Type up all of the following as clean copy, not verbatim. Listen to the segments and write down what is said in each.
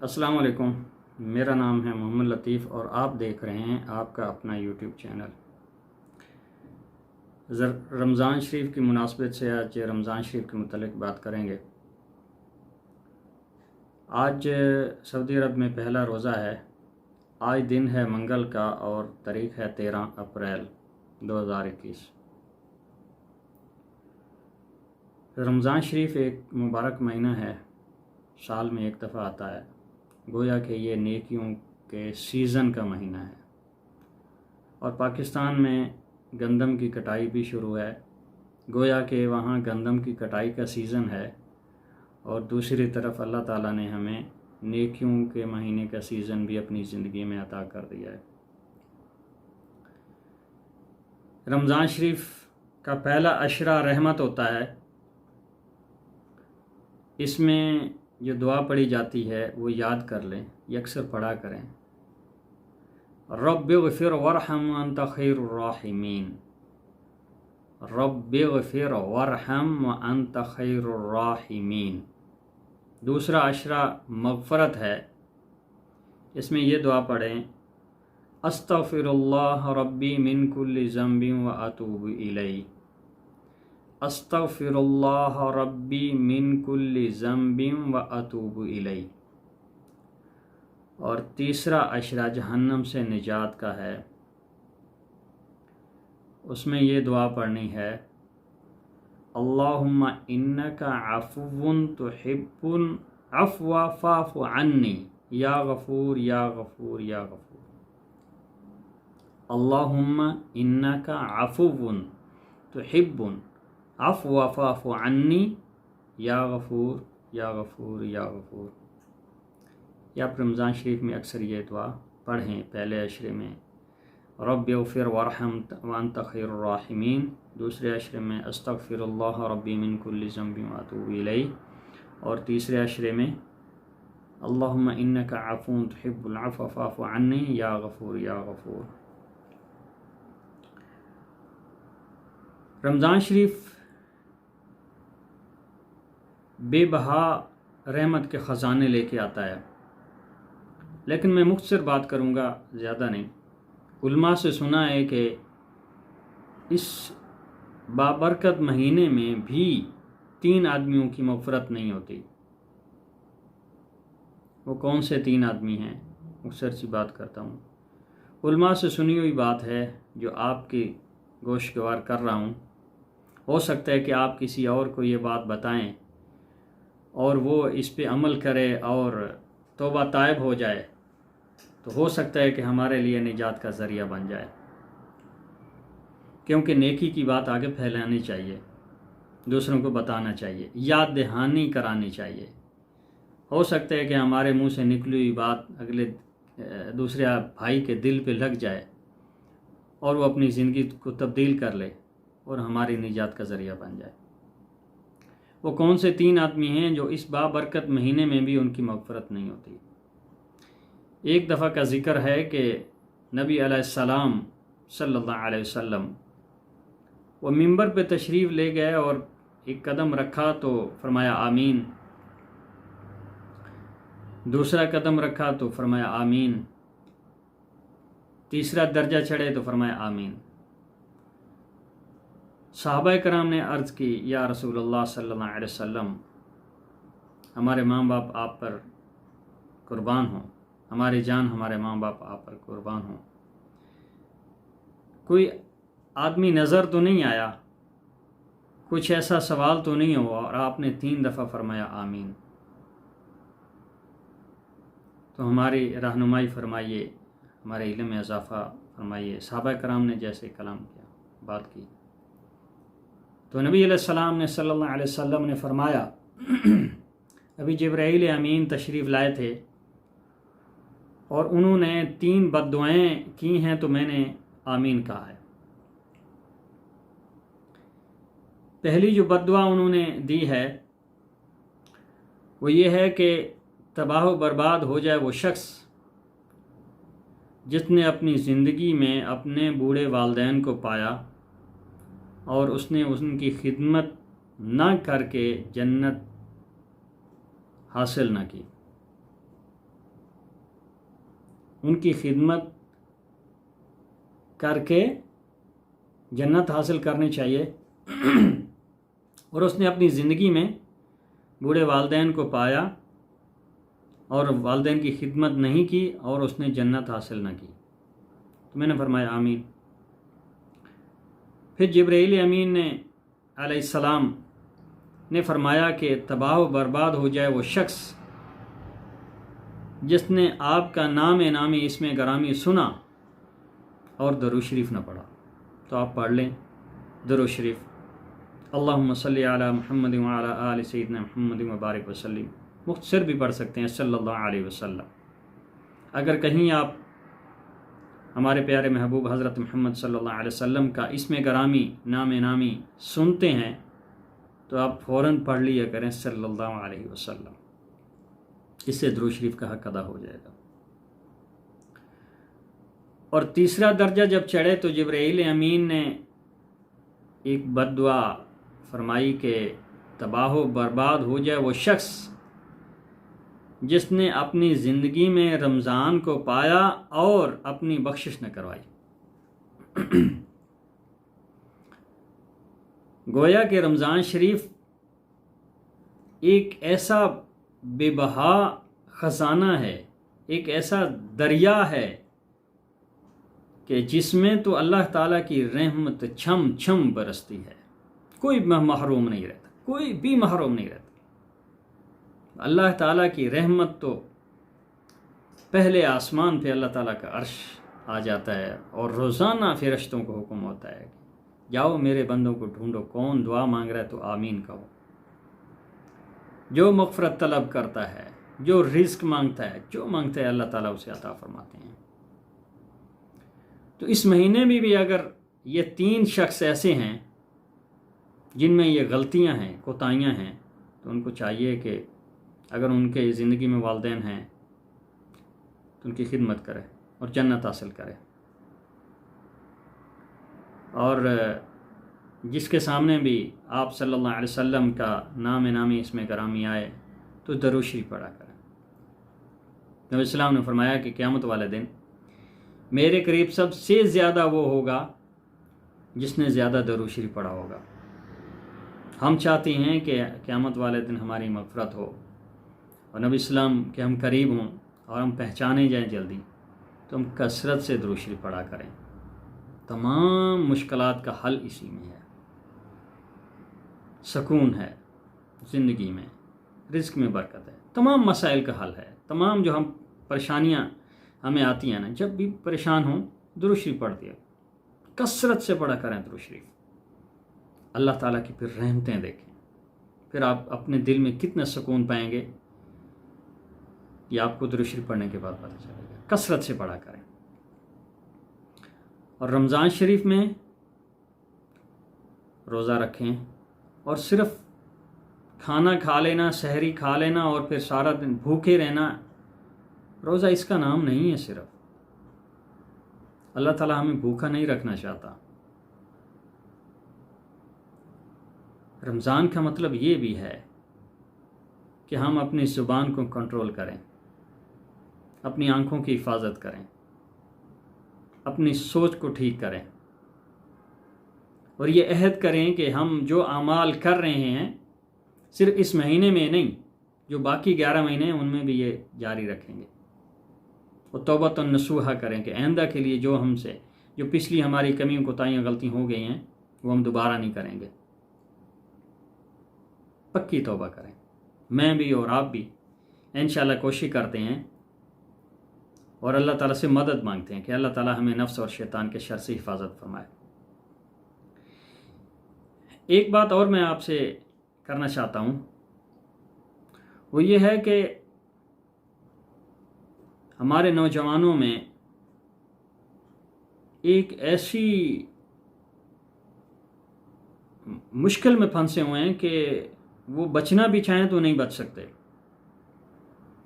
السلام علیکم، میرا نام ہے محمد لطیف اور آپ دیکھ رہے ہیں آپ کا اپنا یوٹیوب چینل۔ رمضان شریف کی مناسبت سے آج رمضان شریف کے متعلق بات کریں گے۔ آج سعودی عرب میں پہلا روزہ ہے۔ آج دن ہے منگل کا اور تاریخ ہے 13 اپریل 2021۔ رمضان شریف ایک مبارک مہینہ ہے، سال میں ایک دفعہ آتا ہے، گویا کہ یہ نیکیوں کے سیزن کا مہینہ ہے۔ اور پاکستان میں گندم کی کٹائی بھی شروع ہے، گویا کہ وہاں گندم کی کٹائی کا سیزن ہے، اور دوسری طرف اللہ تعالیٰ نے ہمیں نیکیوں کے مہینے کا سیزن بھی اپنی زندگی میں عطا کر دیا ہے۔ رمضان شریف کا پہلا عشرہ رحمت ہوتا ہے۔ اس میں جو دعا پڑھی جاتی ہے وہ یاد کر لیں، یہ اکثر پڑھا کریں۔ رب اغفر وارحم وانت خیر الراحمین، رب اغفر وارحم وانت خیر الراحمین۔ دوسرا عشرہ مغفرت ہے، اس میں یہ دعا پڑھیں، استغفر اللہ ربی من کل ذنب واتوب الیہ، استغفر اللہ ربی من کل ذنب واتوب الیہ۔ اور تیسرا عشرہ جہنم سے نجات کا ہے، اس میں یہ دعا پڑھنی ہے، اللہم انک عفو تحب العفو فاعف عنی یا غفور یا غفور یا غفور۔ اللہم انک عفو تحب العفو فاعف عنی یا غفور یا غفور یا غفور۔ یا آپ رمضان شریف میں اکثر یہ دعا پڑھیں پہلے عشرے میں، رب اغفر وارحم وانت خیر الراحمین، دوسرے عشرے میں استغفر اللہ ربی من کل ذنب واتوب الیہ، اور تیسرے عشرے میں اللہم انک عفو تحب العفو فاعف عنی یا غفور یا غفور۔ رمضان شریف بے بہا رحمت کے خزانے لے کے آتا ہے، لیکن میں مختصر بات کروں گا، زیادہ نہیں۔ علماء سے سنا ہے کہ اس بابرکت مہینے میں بھی 3 آدمیوں کی مغفرت نہیں ہوتی۔ وہ کون سے 3 آدمی ہیں؟ مختصر سی بات کرتا ہوں۔ علماء سے سنی ہوئی بات ہے جو آپ کی گوشگوار کر رہا ہوں۔ ہو سکتا ہے کہ آپ کسی اور کو یہ بات بتائیں اور وہ اس پہ عمل کرے اور توبہ طائب ہو جائے، تو ہو سکتا ہے کہ ہمارے لیے نجات کا ذریعہ بن جائے، کیونکہ نیکی کی بات آگے پھیلانی چاہیے، دوسروں کو بتانا چاہیے، یاد دہانی کرانی چاہیے۔ ہو سکتا ہے کہ ہمارے منہ سے نکلی ہوئی بات اگلے دوسرے بھائی کے دل پہ لگ جائے اور وہ اپنی زندگی کو تبدیل کر لے اور ہماری نجات کا ذریعہ بن جائے۔ وہ کون سے 3 آدمی ہیں جو اس بابرکت مہینے میں بھی ان کی مغفرت نہیں ہوتی؟ ایک دفعہ کا ذکر ہے کہ نبی علیہ السلام صلی اللہ علیہ وسلم وہ ممبر پہ تشریف لے گئے اور ایک قدم رکھا تو فرمایا آمین، دوسرا قدم رکھا تو فرمایا آمین، تیسرا درجہ چڑھے تو فرمایا آمین۔ صحابہ کرام نے عرض کی، یا رسول اللہ صلی اللہ علیہ وسلم، ہمارے ماں باپ آپ پر قربان ہوں، ہماری جان ہمارے ماں باپ آپ پر قربان ہوں، کوئی آدمی نظر تو نہیں آیا، کچھ ایسا سوال تو نہیں ہوا اور آپ نے 3 دفعہ فرمایا آمین؟ تو ہماری رہنمائی فرمائیے، ہمارے علم میں اضافہ فرمائیے۔ صحابہ کرام نے جیسے کلام کیا، بات کی، تو نبی علیہ السلام نے صلی اللہ علیہ وسلم نے فرمایا، ابھی جبرائیل امین تشریف لائے تھے اور انہوں نے 3 بد دعائیں کی ہیں تو میں نے آمین کہا ہے۔ پہلی جو بد دعا انہوں نے دی ہے وہ یہ ہے کہ تباہ و برباد ہو جائے وہ شخص جس نے اپنی زندگی میں اپنے بوڑھے والدین کو پایا اور اس نے ان کی خدمت نہ کر کے جنت حاصل نہ کی۔ ان کی خدمت کر کے جنت حاصل کرنی چاہیے، اور اس نے اپنی زندگی میں بوڑھے والدین کو پایا اور والدین کی خدمت نہیں کی اور اس نے جنت حاصل نہ کی، تو میں نے فرمایا آمین۔ پھر جبرائیل امین نے علیہ السلام نے فرمایا کہ تباہ و برباد ہو جائے وہ شخص جس نے آپ کا نام نامی اسم گرامی سنا اور درود شریف نہ پڑھا۔ تو آپ پڑھ لیں درود شریف، اللہم صلی علی محمد وعلی آل سیدنا محمد وبارک وسلم، مختصر بھی پڑھ سکتے ہیں صلی اللہ علیہ وسلم۔ اگر کہیں آپ ہمارے پیارے محبوب حضرت محمد صلی اللہ علیہ وسلم کا اسم گرامی نام نامی سنتے ہیں تو آپ فوراً پڑھ لیا کریں صلی اللہ علیہ وسلم، اس سے درود شریف کا حق ادا ہو جائے گا۔ اور تیسرا درجہ جب چڑھے تو جبرائیل امین نے ایک بد دعا فرمائی کہ تباہ و برباد ہو جائے وہ شخص جس نے اپنی زندگی میں رمضان کو پایا اور اپنی بخشش نہ کروائی۔ گویا کہ رمضان شریف ایک ایسا بے بہا خزانہ ہے، ایک ایسا دریا ہے کہ جس میں تو اللہ تعالیٰ کی رحمت چھم چھم برستی ہے، کوئی محروم نہیں رہتا، کوئی بھی محروم نہیں رہتا۔ اللہ تعالیٰ کی رحمت تو پہلے آسمان پہ اللہ تعالیٰ کا عرش آ جاتا ہے، اور روزانہ فرشتوں کو حکم ہوتا ہے جاؤ میرے بندوں کو ڈھونڈو، کون دعا مانگ رہا ہے تو آمین کہو، جو مغفرت طلب کرتا ہے، جو رزق مانگتا ہے، جو مانگتا ہے اللہ تعالیٰ اسے عطا فرماتے ہیں۔ تو اس مہینے میں بھی اگر یہ 3 شخص ایسے ہیں جن میں یہ غلطیاں ہیں، کوتاہیاں ہیں، تو ان کو چاہیے کہ اگر ان کے زندگی میں والدین ہیں تو ان کی خدمت کرے اور جنت حاصل کرے، اور جس کے سامنے بھی آپ صلی اللہ علیہ وسلم کا نام نامی اسم گرامی آئے تو درود شریف پڑھا کریں۔ نبی السلام نے فرمایا کہ قیامت والے دن میرے قریب سب سے زیادہ وہ ہوگا جس نے زیادہ درود شریف پڑھا ہوگا۔ ہم چاہتے ہیں کہ قیامت والے دن ہماری مغفرت ہو اور نبی السلام کے ہم قریب ہوں اور ہم پہچانے جائیں جلدی، تو ہم کثرت سے درود شریف پڑھا کریں۔ تمام مشکلات کا حل اسی میں ہے، سکون ہے زندگی میں، رزق میں برکت ہے، تمام مسائل کا حل ہے۔ تمام جو ہم پریشانیاں ہمیں آتی ہیں نا، جب بھی پریشان ہوں درود شریف پڑھ دیا، کثرت سے پڑھا کریں درود شریف، اللہ تعالیٰ کی پھر رحمتیں دیکھیں، پھر آپ اپنے دل میں کتنا سکون پائیں گے یہ آپ کو درود شریف پڑھنے کے بعد پتہ چلے گا۔ کثرت سے پڑھا کریں۔ اور رمضان شریف میں روزہ رکھیں، اور صرف کھانا کھا لینا، سحری کھا لینا اور پھر سارا دن بھوکے رہنا، روزہ اس کا نام نہیں ہے۔ صرف اللہ تعالیٰ ہمیں بھوکا نہیں رکھنا چاہتا۔ رمضان کا مطلب یہ بھی ہے کہ ہم اپنی زبان کو کنٹرول کریں، اپنی آنکھوں کی حفاظت کریں، اپنی سوچ کو ٹھیک کریں، اور یہ عہد کریں کہ ہم جو اعمال کر رہے ہیں صرف اس مہینے میں نہیں، جو باقی 11 مہینے ہیں ان میں بھی یہ جاری رکھیں گے، اور توبۃ النصوحہ کریں کہ آئندہ کے لیے جو ہم سے جو پچھلی ہماری کمیوں کوتاہیاں غلطیاں ہو گئی ہیں وہ ہم دوبارہ نہیں کریں گے، پکی توبہ کریں۔ میں بھی اور آپ بھی انشاءاللہ کوشش کرتے ہیں اور اللہ تعالیٰ سے مدد مانگتے ہیں کہ اللہ تعالیٰ ہمیں نفس اور شیطان کے شر سے حفاظت فرمائے۔ ایک بات اور میں آپ سے کرنا چاہتا ہوں، وہ یہ ہے کہ ہمارے نوجوانوں میں ایک ایسی مشکل میں پھنسے ہوئے ہیں کہ وہ بچنا بھی چاہیں تو نہیں بچ سکتے۔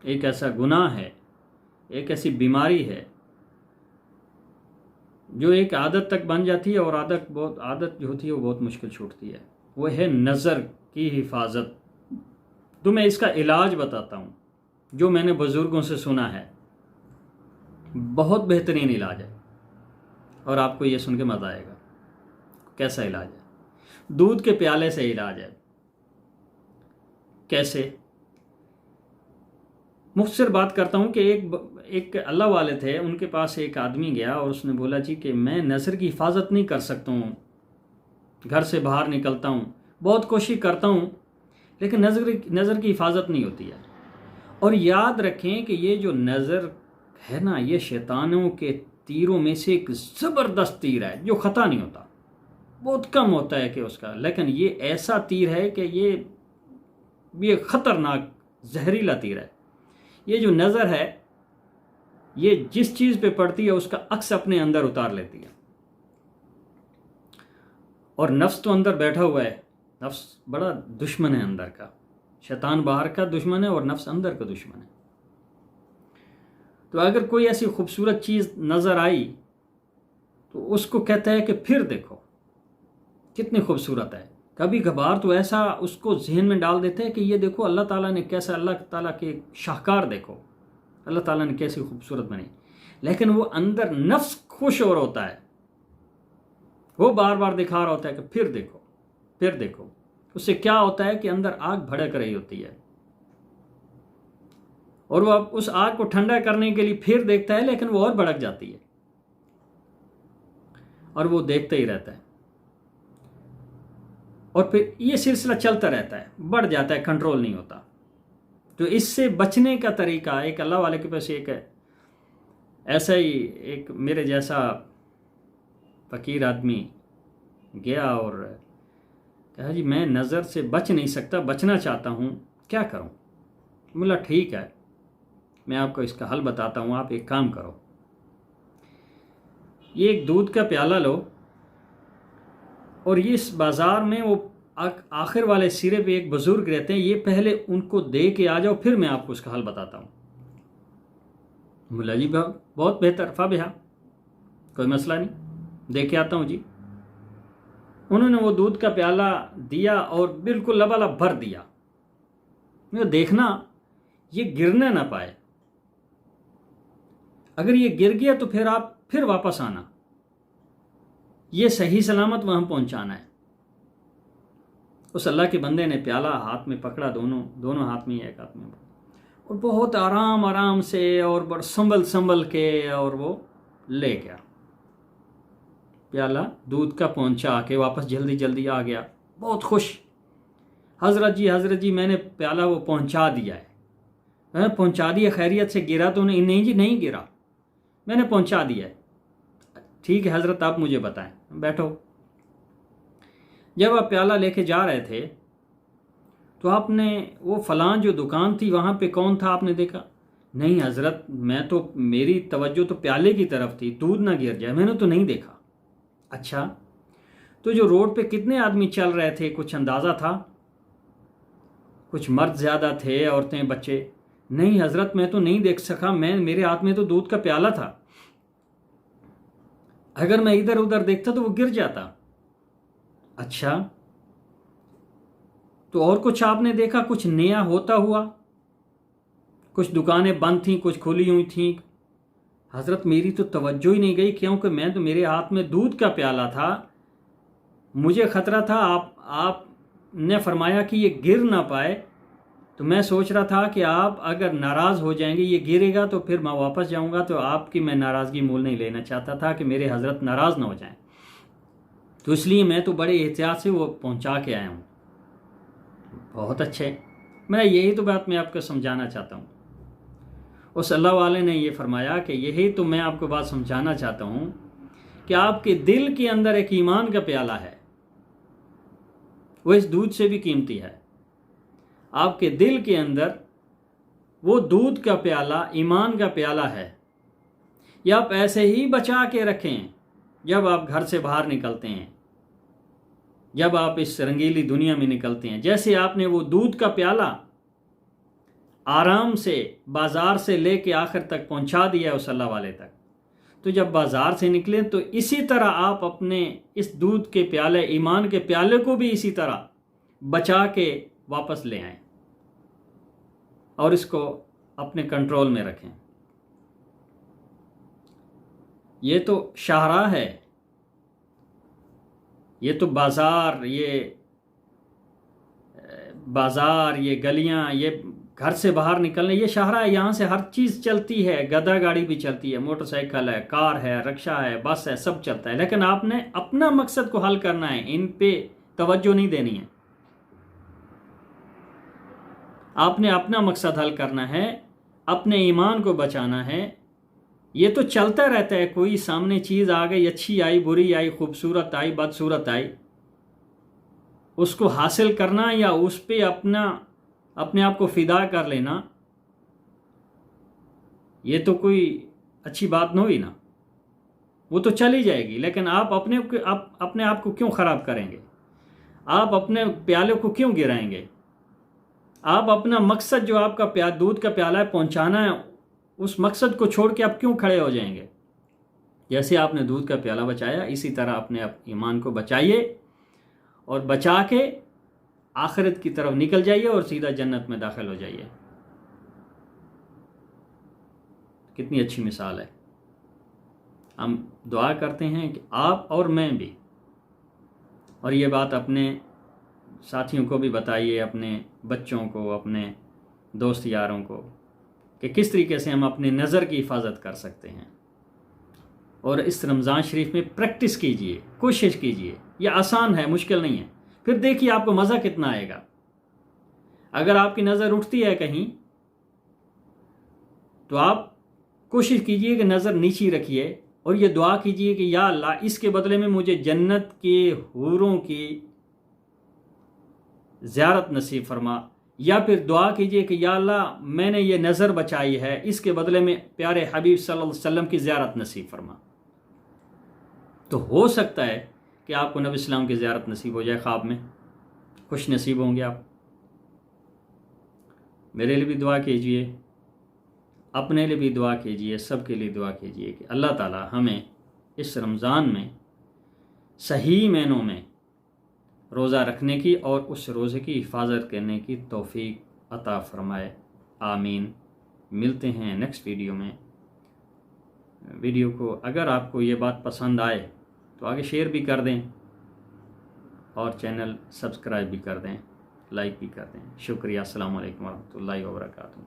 ایک ایسا گناہ ہے، ایک ایسی بیماری ہے جو ایک عادت تک بن جاتی ہے، اور عادت جو ہوتی ہے وہ بہت مشکل چھوٹتی ہے، وہ ہے نظر کی حفاظت۔ تو میں اس کا علاج بتاتا ہوں جو میں نے بزرگوں سے سنا ہے۔ بہت بہترین علاج ہے، اور آپ کو یہ سن کے مزہ آئے گا کیسا علاج ہے۔ دودھ کے پیالے سے علاج ہے۔ کیسے؟ مختصر بات کرتا ہوں کہ ایک اللہ والے تھے، ان کے پاس ایک آدمی گیا اور اس نے بولا جی کہ میں نظر کی حفاظت نہیں کر سکتا ہوں، گھر سے باہر نکلتا ہوں، بہت کوشش کرتا ہوں، لیکن نظر کی حفاظت نہیں ہوتی ہے۔ اور یاد رکھیں کہ یہ جو نظر ہے نا، یہ شیطانوں کے تیروں میں سے ایک زبردست تیر ہے جو خطا نہیں ہوتا، بہت کم ہوتا ہے کہ اس کا، لیکن یہ ایسا تیر ہے کہ یہ خطرناک زہریلا تیر ہے۔ یہ جو نظر ہے، یہ جس چیز پہ پڑتی ہے اس کا عکس اپنے اندر اتار لیتی ہے۔ اور نفس تو اندر بیٹھا ہوا ہے، نفس بڑا دشمن ہے اندر کا، شیطان باہر کا دشمن ہے اور نفس اندر کا دشمن ہے۔ تو اگر کوئی ایسی خوبصورت چیز نظر آئی تو اس کو کہتا ہے کہ پھر دیکھو کتنی خوبصورت ہے۔ کبھی کبھار تو ایسا اس کو ذہن میں ڈال دیتے ہیں کہ یہ دیکھو اللہ تعالیٰ نے کیسا، اللہ تعالیٰ کے شاہکار دیکھو، اللہ تعالیٰ نے کیسی خوبصورت بنی، لیکن وہ اندر نفس خوش ہو رہا ہوتا ہے، وہ بار بار دکھا رہا ہوتا ہے کہ پھر دیکھو پھر دیکھو۔ اس سے کیا ہوتا ہے کہ اندر آگ بھڑک رہی ہوتی ہے، اور وہ اب اس آگ کو ٹھنڈا کرنے کے لیے پھر دیکھتا ہے، لیکن وہ اور بھڑک جاتی ہے، اور وہ دیکھتا ہی رہتا ہے، اور پھر یہ سلسلہ چلتا رہتا ہے، بڑھ جاتا ہے، کنٹرول نہیں ہوتا۔ تو اس سے بچنے کا طریقہ، ایک اللہ والے کے پاس ایک ایسا ہی ایک میرے جیسا فقیر آدمی گیا اور کہا جی میں نظر سے بچ نہیں سکتا، بچنا چاہتا ہوں، کیا کروں؟ بولا ٹھیک ہے، میں آپ کو اس کا حل بتاتا ہوں، آپ ایک کام کرو، یہ ایک دودھ کا پیالہ لو، اور اس بازار میں وہ آخر والے سرے پہ ایک بزرگ رہتے ہیں، یہ پہلے ان کو دے کے آ جاؤ، پھر میں آپ کو اس کا حل بتاتا ہوں۔ بولا جی بہت بہتر، فابہا، کوئی مسئلہ نہیں، دے کے آتا ہوں جی۔ انہوں نے وہ دودھ کا پیالہ دیا اور بالکل لبالب بھر دیا، دیکھنا یہ گرنے نہ پائے، اگر یہ گر گیا تو پھر آپ پھر واپس آنا، یہ صحیح سلامت وہاں پہنچانا ہے۔ اس اللہ کے بندے نے پیالہ ہاتھ میں پکڑا، دونوں ہاتھ میں، ایک ہاتھ میں، اور بہت آرام سے اور بڑا سنبھل کے، اور وہ لے گیا پیالہ دودھ کا، پہنچا کے واپس جلدی آ گیا، بہت خوش، حضرت جی میں نے پیالہ وہ پہنچا دیا ہے، پہنچا دیا، خیریت سے گرا تو نہیں جی، نہیں گرا، میں نے پہنچا دیا ہے۔ ٹھیک ہے حضرت، آپ مجھے بتائیں، بیٹھو۔ جب آپ پیالہ لے کے جا رہے تھے تو آپ نے وہ فلاں جو دکان تھی وہاں پہ کون تھا آپ نے دیکھا؟ نہیں حضرت، میری توجہ تو پیالے کی طرف تھی، دودھ نہ گر جائے، میں نے تو نہیں دیکھا۔ اچھا، تو جو روڈ پہ کتنے آدمی چل رہے تھے، کچھ اندازہ تھا؟ کچھ مرد زیادہ تھے، عورتیں، بچے؟ نہیں حضرت، میں تو نہیں دیکھ سکا، میرے ہاتھ میں تو دودھ کا پیالہ تھا، اگر میں ادھر ادھر دیکھتا تو وہ گر جاتا۔ اچھا، تو اور کچھ آپ نے دیکھا، کچھ نیا ہوتا ہوا؟ کچھ دکانیں بند تھیں، کچھ کھلی ہوئی تھیں؟ حضرت میری تو توجہ ہی نہیں گئی، کیونکہ میرے ہاتھ میں دودھ کا پیالہ تھا، مجھے خطرہ تھا، آپ نے فرمایا کہ یہ گر نہ پائے، تو میں سوچ رہا تھا کہ آپ اگر ناراض ہو جائیں گے، یہ گرے گا تو پھر میں واپس جاؤں گا، تو آپ کی میں ناراضگی مول نہیں لینا چاہتا تھا کہ میرے حضرت ناراض نہ ہو جائیں، تو اس لیے میں تو بڑے احتیاط سے وہ پہنچا کے آیا ہوں۔ بہت اچھے، میں یہی تو بات میں آپ کو سمجھانا چاہتا ہوں۔ اس اللہ والے نے یہ فرمایا کہ یہی تو میں آپ کو بات سمجھانا چاہتا ہوں کہ آپ کے دل کے اندر ایک ایمان کا پیالہ ہے، وہ اس دودھ سے بھی قیمتی ہے۔ آپ کے دل کے اندر وہ دودھ کا پیالہ، ایمان کا پیالہ ہے، یا آپ ایسے ہی بچا کے رکھیں جب آپ گھر سے باہر نکلتے ہیں، جب آپ اس رنگیلی دنیا میں نکلتے ہیں، جیسے آپ نے وہ دودھ کا پیالہ آرام سے بازار سے لے کے آخر تک پہنچا دیا اس اللہ والے تک، تو جب بازار سے نکلیں تو اسی طرح آپ اپنے اس دودھ کے پیالے، ایمان کے پیالے کو بھی اسی طرح بچا کے واپس لے آئیں اور اس کو اپنے کنٹرول میں رکھیں۔ یہ تو شاہراہ ہے، یہ تو بازار، یہ گلیاں، یہ گھر سے باہر نکلنے، یہ شاہراہ ہے، یہاں سے ہر چیز چلتی ہے، گدا گاڑی بھی چلتی ہے، موٹر سائیکل ہے، کار ہے، رکشہ ہے، بس ہے، سب چلتا ہے، لیکن آپ نے اپنا مقصد کو حل کرنا ہے، ان پہ توجہ نہیں دینی ہے، آپ نے اپنا مقصد حل کرنا ہے، اپنے ایمان کو بچانا ہے۔ یہ تو چلتا رہتا ہے، کوئی سامنے چیز آ گئی، اچھی آئی، بری آئی، خوبصورت آئی، بدصورت آئی، اس کو حاصل کرنا یا اس پہ اپنے آپ کو فدا کر لینا، یہ تو کوئی اچھی بات نہ ہوئی نا، وہ تو چلی جائے گی، لیکن آپ اپنے آپ کو کیوں خراب کریں گے؟ آپ اپنے پیالے کو کیوں گرائیں گے؟ آپ اپنا مقصد جو آپ کا دودھ کا پیالہ ہے پہنچانا ہے، اس مقصد کو چھوڑ کے آپ کیوں کھڑے ہو جائیں گے؟ جیسے آپ نے دودھ کا پیالہ بچایا، اسی طرح اپنے ایمان کو بچائیے، اور بچا کے آخرت کی طرف نکل جائیے اور سیدھا جنت میں داخل ہو جائیے۔ کتنی اچھی مثال ہے۔ ہم دعا کرتے ہیں کہ آپ اور میں بھی، اور یہ بات اپنے ساتھیوں کو بھی بتائیے، اپنے بچوں کو، اپنے دوست یاروں کو، کہ کس طریقے سے ہم اپنی نظر کی حفاظت کر سکتے ہیں، اور اس رمضان شریف میں پریکٹس کیجئے، کوشش کیجئے، یہ آسان ہے، مشکل نہیں ہے، پھر دیکھیے آپ کو مزہ کتنا آئے گا۔ اگر آپ کی نظر اٹھتی ہے کہیں تو آپ کوشش کیجئے کہ نظر نیچی رکھیے، اور یہ دعا کیجئے کہ یا اللہ اس کے بدلے میں مجھے جنت کے حوروں کی زیارت نصیب فرما، یا پھر دعا کیجئے کہ یا اللہ میں نے یہ نظر بچائی ہے، اس کے بدلے میں پیارے حبیب صلی اللہ علیہ وسلم کی زیارت نصیب فرما۔ تو ہو سکتا ہے کہ آپ کو نبی اسلام کی زیارت نصیب ہو جائے، خواب میں خوش نصیب ہوں گے آپ۔ میرے لیے بھی دعا کیجئے، اپنے لیے بھی دعا کیجئے، سب کے لیے دعا کیجئے کہ اللہ تعالی ہمیں اس رمضان میں صحیح معنوں میں روزہ رکھنے کی اور اس روزے کی حفاظت کرنے کی توفیق عطا فرمائے، آمین۔ ملتے ہیں نیکسٹ ویڈیو میں۔ ویڈیو کو اگر آپ کو یہ بات پسند آئے تو آگے شیئر بھی کر دیں، اور چینل سبسکرائب بھی کر دیں، لائک بھی کر دیں۔ شکریہ، السلام علیکم ورحمۃ اللہ وبرکاتہ۔